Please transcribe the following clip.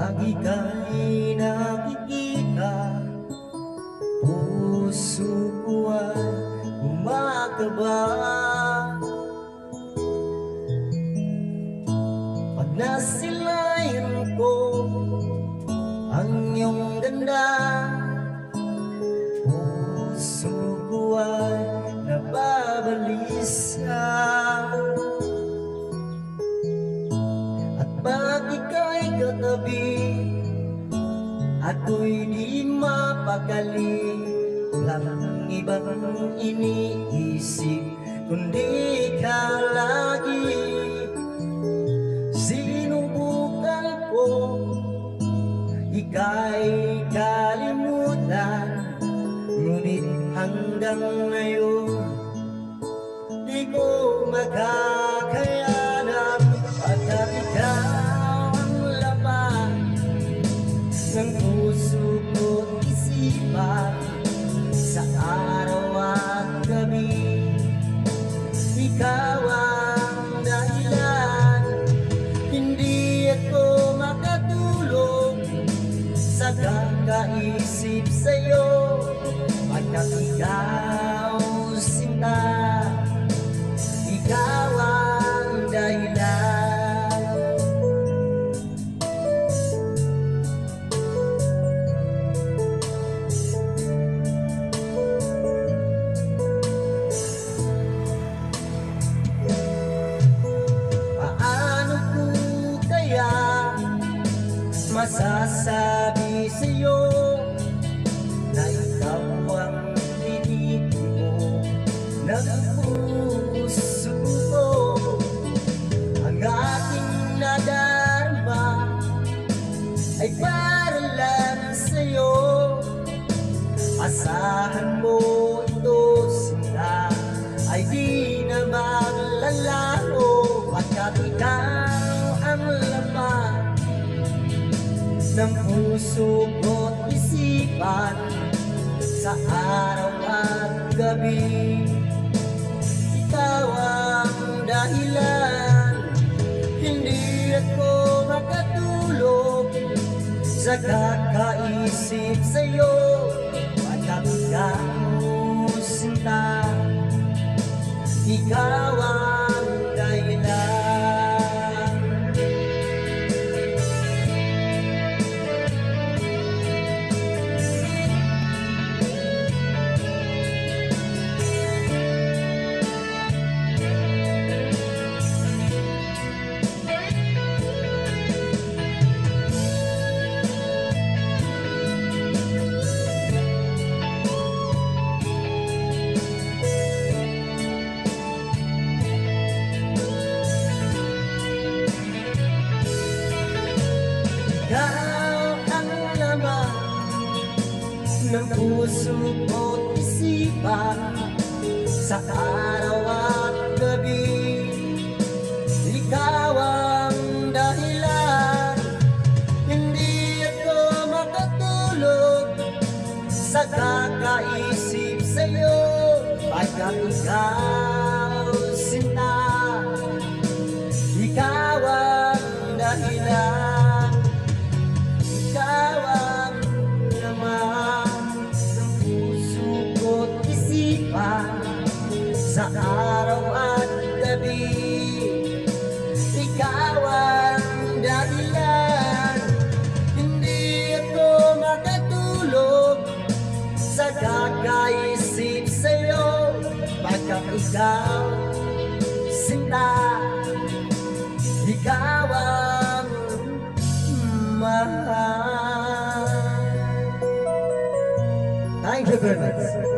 Pag ika'y nakikita, puso ko ay kumakaba. Pag nasilayan ko ang iyong ganda, puso ko ay nababalisa. At pag ika'y katabi, ako'y di mapakali. Walang ibang iniisip kundi ka lagi. Sinubukan ko ika'y kalimutan, ngunit hanggang ngayon di ko makakayanan. Pagkat ikaw ang laman ng puso ko't isipan, sa araw at gabi ikaw ang dahilan. Hindi ako makatulog sa kakaisip sa'yo, pagkat ikaw sinta, ikaw ang dahilan. Masasabi sa'yo na ikaw ang tinitimo ng puso ko. Ang aking nadarama ay para lang sa'yo. Asahan mo ito, sinta, ay di na maglalaho. Pagkat ikaw ang laman ng puso ko't isipan, sa araw at gabi ikaw ang dahilan. Hindi ako makatulog sa kakaisip sa'yo, pagkat ikaw sinta, ikaw ang dahilan. Ikaw ang laman ng puso ko't isipan, sa araw at gabi ikaw ang dahilan. Hindi ako makatulog sa kakaisip sa'yo, pagkat ikaw sinta, ikaw ang dahilan. Ikaw ang laman ng puso ko't isipan, sa araw at gabi ikaw ang dahilan. Hindi ako makatulog sa kakaisip sa'yo, pagkat ikaw sinta, ikaw ang mahal. Thank you very much.